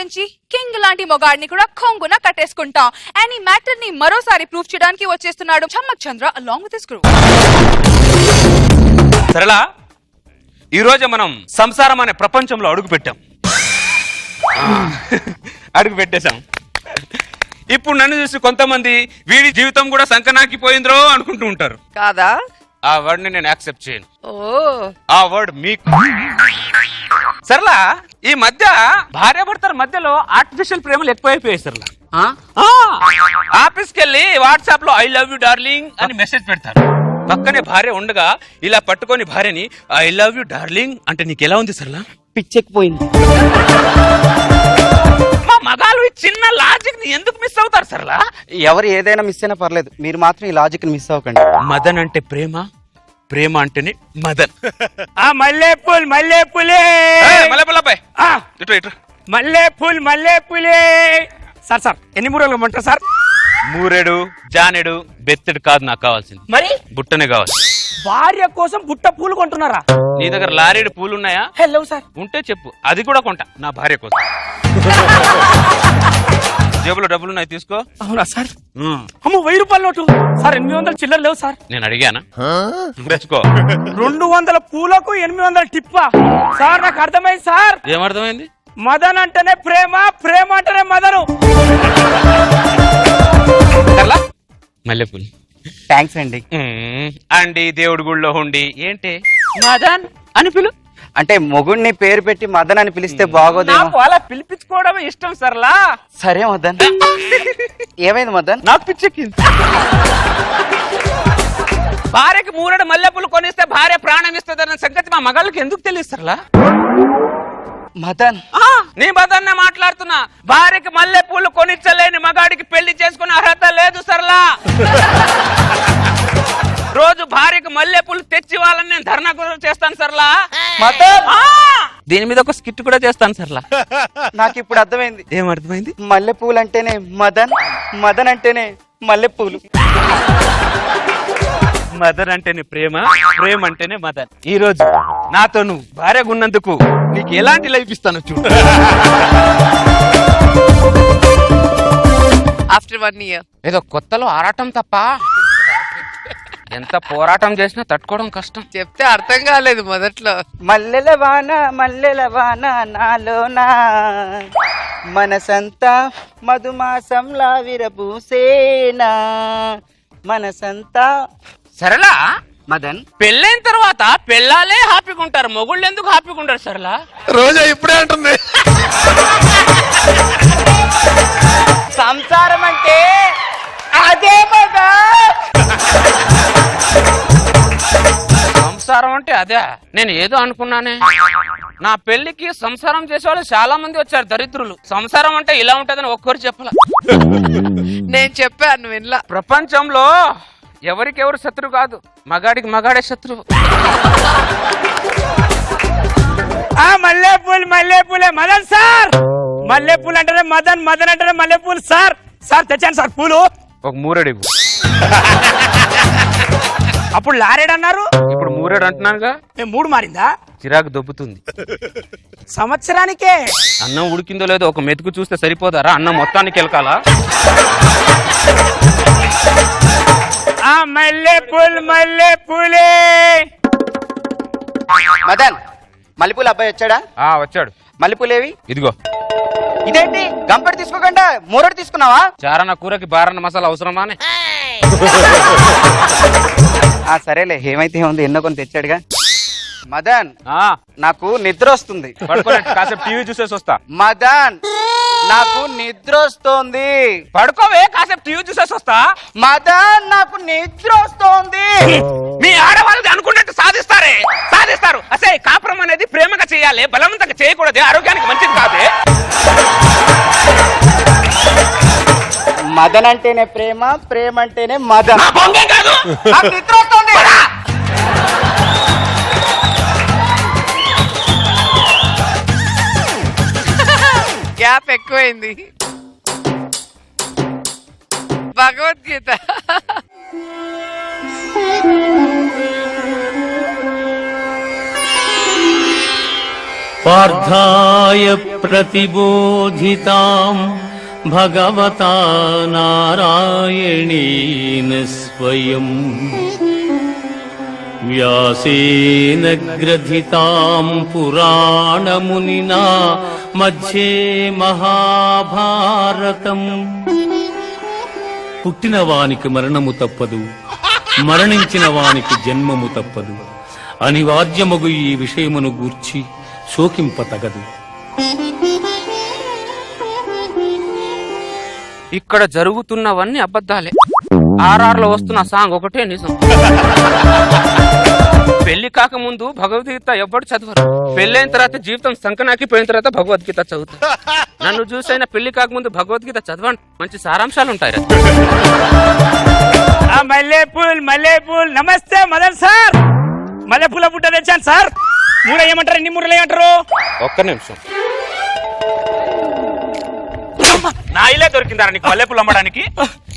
గురించి కింగ్ లాంటి మొగాడిని కూడా కొంగున కట్టేసుకుంటాం. అండ్ ఈ మ్యాటర్ ని మరోసారి ప్రూవ్ చేయడానికి వచ్చేస్తున్నాడు చమ్మక్ చంద్ర అలాంగ్ విత్ హిస్ క్రూ. సరళ, ఈ రోజు మనం సంసారం అనే ప్రపంచంలో అడుగు పెట్టాం. అడుగు పెట్టేశాం. ఇప్పుడు నన్ను చూసి కొంతమంది వీడి జీవితం కూడా సంకనాకిపోయిందో అనుకుంటూ ఉంటారు కాదా? ఆ వర్డ్ ని నేను యాక్సెప్ట్ చేయను. ఓ ఆ వర్డ్ మీకు. సరళ, ఈ మధ్య భార్యాభర్తల మధ్యలో ఆర్టిఫిషియల్ ప్రేమలు ఎక్కువైపోయాయి. సరళ, ఆఫీస్కి వెళ్ళి వాట్సాప్ లో ఐ లవ్ యూ డార్లింగ్ అని మెసేజ్ పెడతారు. పక్కనే భార్య ఉండగా ఇలా పట్టుకొని భార్యని ఐ లవ్ యూ డార్లింగ్ అంటే నీకు ఎలా ఉంది సరళ? పిచ్చెక్కిపోయింది. మా మగాళ్ళు ఈ చిన్న లాజిక్ ని ఎందుకు మిస్ అవుతారు సరళ? ఎవరు ఏదైనా మిస్ అయినా పర్లేదు, మీరు మాత్రం ఈ లాజిక్ మిస్ అవ్వకండి. మదన్ అంటే ప్రేమ, ప్రేమ అంటేనే మదన్. మల్లెపూల్ మల్లెపూలే మల్లెపల్లపై ఇటు ఇటు. మల్లెపూల్ మల్లెపూలే. సార్ సార్ ఎన్ని మూరలు ఇమ్మంటారు సార్? మూరెడు, జానెడు, బెత్తెడు కాదు నాకు కావాల్సింది, మరి బుట్టనే కావాలి. భార్య కోసం బుట్ట పూలు కొంటున్నారా? నీ దగ్గర లారీడు పూలు ఉన్నాయా? Hello sir. ఉంటే చెప్పు, అది కూడా కొంటా నా భార్య కోసం. జేబులో డబ్బులున్నాయి, తీసుకో. అవునా సార్? అమ్మ 1000 రూపాయల నోటు సార్. 800 చిల్లర లేవు సార్. నేను అడిగానా? తెచ్చుకో. 200 పూలకు 800 టిప్పా సార్? నాకు అర్థమైంది సార్. ఏమర్థమైంది? మదన్ అంటేనే ప్రేమ, ప్రేమ అంటేనే మదను. మల్లెపూలు. థ్యాంక్స్ అండి. అండి దేవుడి గుళ్ళో ఉండి ఏంటి మదన్ అని పిలు. అంటే మొగుడిని పేరు పెట్టి మదన్ అని పిలిస్తే బాగోదేమో. నాకు అలా పిలిపించుకోవడమే ఇష్టం సరళా. సరే మదన్. ఏమైంది మదన్? నాకు పిచ్చెక్కింది. భార్యకి మూరెడు మల్లెపూలు కొనిస్తే భార్య ప్రాణం ఇస్తుందన్న సంగతి మా మగాళ్ళకి ఎందుకు తెలియదు సరళా? మదన్, నీ మదన్నే మాట్లాడుతున్నా. భార్యకి మల్లెపూలు కొనిచ్చలేని మగాడికి పెళ్లి చేసుకునే అర్హత లేదు సరళా. రోజు భార్యకు మల్లెపూలు తెచ్చి వాళ్ళని నేను ధర్నా కూడా చేస్తాను సరళా. మదన్, దీని మీద ఒక స్కిట్ కూడా చేస్తాను సరళా. నాకు ఇప్పుడు అర్థమైంది. ఏమర్థమైంది? మల్లెపూలు అంటేనే మదన్, మదన్ అంటేనే మల్లెపూలు. మదన్ అంటేనే ప్రేమ, ప్రేమ అంటేనే మదన్. ఈ రోజు నాతో నువ్వు భార్యగా ఉన్నందుకు నీకు ఎలాంటి లైఫ్ ఇస్తాను చూడు. ఆఫ్టర్ 1 ఇయర్ ఏదో కొత్తలో ఆరాటం తప్ప ఎంత పోరాటం చేసినా తట్టుకోవడం కష్టం. చెప్తే అర్థం కాలేదు మొదట్లో. మల్లెల వాన నాలోనా, మనసంతా మధుమాసంలా విరబూసేనా, మనసంతా. సరళా, మదన్, పెళ్ళైన తర్వాత పెళ్ళాలే హ్యాపీగా ఉంటారు, మొగుళ్ళు ఎందుకు హ్యాపీగా ఉంటారు సరళా? రోజా ఇప్పుడే అంటుంది. సంసారం అంటే అదే మదన్. సంసారం అంటే అదే. నేను ఏదో అనుకున్నానే. నా పెళ్లికి సంసారం చేసేవాళ్ళు చాలా మంది వచ్చారు, దరిద్రులు. సంసారం అంటే ఇలా ఉంటదని ఒక్కరు చెప్పాల. నేను చెప్పాను వినలా. ప్రపంచంలో ఎవరికెవరు శత్రువు కాదు, మగాడికి మగాడే శత్రువు. మల్లెపూలు మల్లెపూలే మదన్ సార్. మల్లెపూలు అంటేనే మదన్, మదన్ అంటేనే మల్లెపూలు సార్. సార్ తెచ్చాను సార్ పూలు. ఒక మూరెడు. అప్పుడు లారేడు అన్నారు, ఇప్పుడు మూరెడు అంటున్నానుగా. 3 మారిందా? చిరాకు దొబ్బుతుంది. సంవత్సరానికే అన్నం ఉడికిందో లేదో ఒక మెతుకు చూస్తే సరిపోదారా? అన్నం మొత్తానికి వెళ్ళకాలా? మల్లెపూలు మల్లెపూలే. మదన్, మల్లెపూలు అబ్బాయి వచ్చాడా? వచ్చాడు. మల్లెపూలేవి? ఇదిగో. ఇదేంటి గంపెడు తీసుకోకుండా మూరెడు తీసుకున్నావా? చారణ కూరకి బారణ మసాలా అవసరమానే. సరేలే, ఏమైతే ఏముంది, ఎన్నో కొన్ని తెచ్చాడుగా. మదన్, నాకు నిద్ర వస్తుంది. కాసేపు టీవీ చూసేసి వస్తా. మదన్, నాకు నిద్ర వస్తోంది. పడుకోవే, కాసేపు టీవీ చూసేసి వస్తా. మదన్, నాకు నిద్ర వస్తోంది. మీ ఆడవాళ్ళది అనుకున్నట్టు సాధిస్తారు. అసలు కాపురం అనేది ప్రేమగా చేయాలి, బలవంతంగా చేయకూడదు, ఆరోగ్యానికి మంచిది కాదే. మదన్ అంటేనే ప్రేమ, ప్రేమ అంటేనే మదన్. కాదు, నాకు నిద్ర వస్తోంది. గ్యాప్ ఎక్కువైంది. భగవద్గీత. పార్థాయ ప్రతిబోధితాం భగవతా నారాయణేన స్వయం వ్యాసేన గ్రథితాం పురాణమునినా మధ్యే మహాభారతం. పుట్టిన వానికి మరణము తప్పదు, మరణించిన వానికి జన్మము తప్పదు. అనివార్యమగు ఈ విషయమును గూర్చి శోకింపతగదు. ఇక్కడ జరుగుతున్నవన్నీ అబద్ధాలే. ఆర్ఆర్లో వస్తున్న సాంగ్ ఒకటే నిజం. పెళ్లి కాకముందు భగవద్గీత ఎవ్వడు చదవరు. పెళ్ళైన తర్వాత జీవితం సంకనాకి పోయిన తర్వాత భగవద్గీత చదువుతారు. నన్ను చూసైనా పెళ్లి కాకముందు భగవద్గీత చదవండి, మంచి సారాంశాలు ఉంటాయి. మల్లెపూల్ నమస్తే మదన్ సార్. మల్లెపూల బుట్ట తెచ్చాను సార్. మూర ఏమంటారు, ఎన్ని మూరలు ఏమంటారు? ఒక్క నిమిషం. నా ఇల్లే దొరికిందారా నీకు మల్లెపూలు అమ్మడానికి?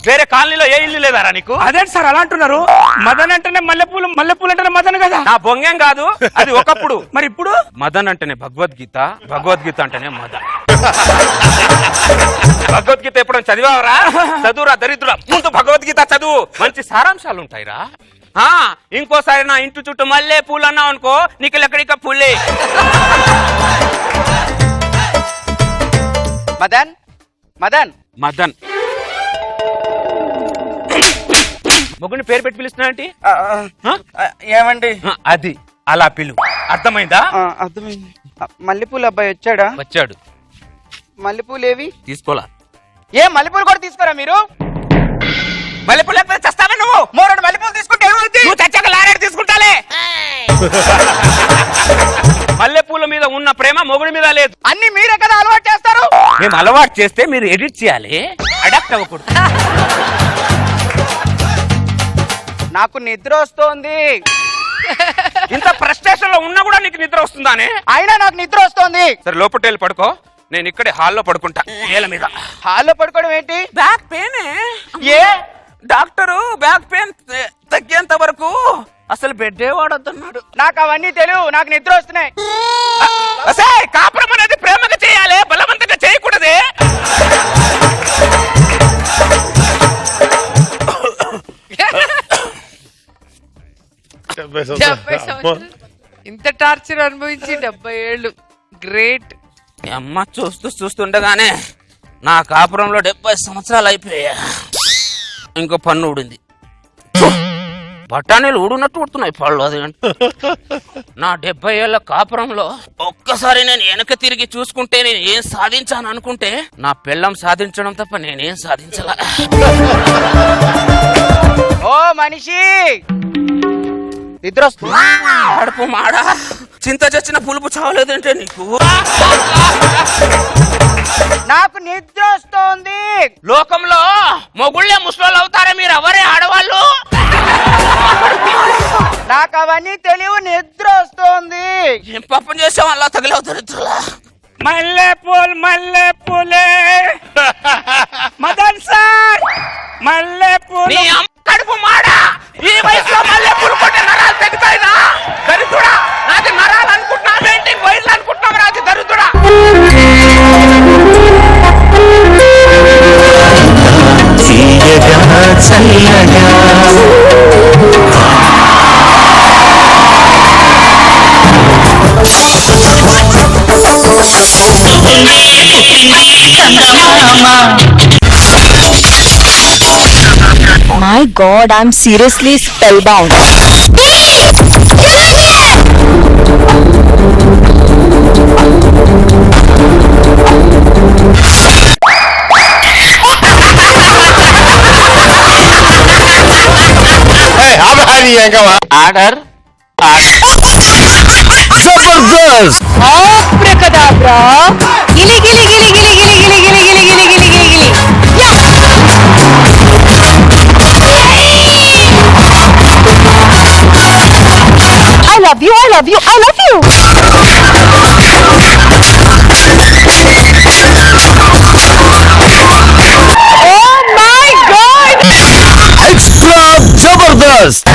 వేరే కాలనీలో ఏ ఇల్లు లేదారా నీకు? అదేంటి సార్ అలా అంటున్నారు? మదన్ అంటేనే మల్లెపూలు, మల్లెపూలు అంటేనే మదన్ కదా. నా బొంగేం కాదు అది ఒకప్పుడు. మరి ఇప్పుడు మదన్ అంటేనే భగవద్గీత, భగవద్గీత అంటేనే మదన్. భగవద్గీత ఎప్పుడైనా చదివావరా? చదువురా దరిద్రుడా, ముందు భగవద్గీత చదువు, మంచి సారాంశాలు ఉంటాయిరా. ఇంకోసారి నా ఇంటి చుట్టూ మల్లె పూలు అన్నావు అనుకో, నీకు ఎక్కడిక పూలే. మదన్ మదన్ మదన్ మొగుని పేరు పెట్టి పిలుస్తున్నా ఏంటి? ఏమండి అది అలా పిలువు, అర్థమైందా? అర్థమైంది. మల్లెపూలు అబ్బాయి వచ్చాడా? వచ్చాడు. మల్లెపూలు ఏవి? తీసుకోలా. ఏ మల్లెపూలు కూడా తీసుకోరా మీరు? మల్లెపూలు లేకపోతే చస్తావా నువ్వు? మోరెడు మల్లెపూలు తీసుకుంటే ఏమవుతుంది? నువ్వు చచ్చాక లారేడు తీసుకుంటాలే. మల్లెపూల మీద ఉన్న ప్రేమ మొగుడి మీద లేదు. అన్ని మీరే కదా అలవాటు చేస్తారు. మేము అలవాటు చేస్తే మీరు ఎడిట్ చేయాలి, అడాప్ట్ అవ్వకూడదు. నాకు నిద్ర వస్తోంది. ఇంత ఫ్రస్ట్రేషన్ లో ఉన్నా కూడా నీకు నిద్ర వస్తుందానే? అయినా నాకు నిద్ర వస్తోంది. సరే లోపలికి వెళ్ళి పడుకో, నేను ఇక్కడే హాల్లో పడుకుంటా. నేల మీద. హాల్లో పడుకోవడం ఏంటి? Back pain. ఏ డాక్టరు బ్యాక్ పెయిన్ తగ్గేంత వరకు అసలు బెడ్డే వాడొద్దన్నాడు. నాకు అవన్నీ తెలియదు, నాకు నిద్ర వస్తున్నాయి. కాపురం అనేది ప్రేమగా చేయాలి, బలవంతంగా చేయకూడదే. ఇంత టార్చర్ అనుభవించి 70 ఏళ్ళు. గ్రేట్. అమ్మ చూస్తుండగానే నా కాపురంలో 70 సంవత్సరాలు అయిపోయా. ఇంకో పన్ను ఊడింది. బఠానీలు ఊడినట్టు ఊడుతున్నాయి పళ్ళు. అది నా 70 ఏళ్ల కాపురంలో ఒక్కసారి నేను వెనక తిరిగి చూసుకుంటే నేను ఏం సాధించాను అనుకుంటే నా పెళ్ళం సాధించడం తప్ప నేనేం సాధించలా. ఓ మనిషి, నిద్ర వస్తుంది. ఆడపు మాడా, చింత చచ్చిన పులుపు చావలేదంటే నీకు? నాకు నిద్ర వస్తోంది. లోకంలో మొగుళ్ళే ముసలోళ్ళు అవుతారా? మీరు ఎవరే ఆడవాళ్ళు? నాకు అవన్నీ తెలియవు, నిద్ర వస్తోంది. ఏం పాపం చేసావు అలా తగిలవుతారు? మల్లెపూలే మదన్ సార్. మల్లెపూలు. కడుపు మాడా, ఈ వయసులో మల్లెపూలు కొట్టే నరాలు తెగుతాయినా? దరిద్రుడా, నాకు నరాలు అనుకుంటున్నావేంటి? వయసులు అనుకుంటున్నావు రాజు దరిద్రుడా. My God, I'm seriously spellbound. Order Jabardast! Abracadabra! Gili gili gili gili gili gili gili gili gili gili gili gili. Yeah! I love you, I love you, I love you! Oh my God! Extra Jabardast!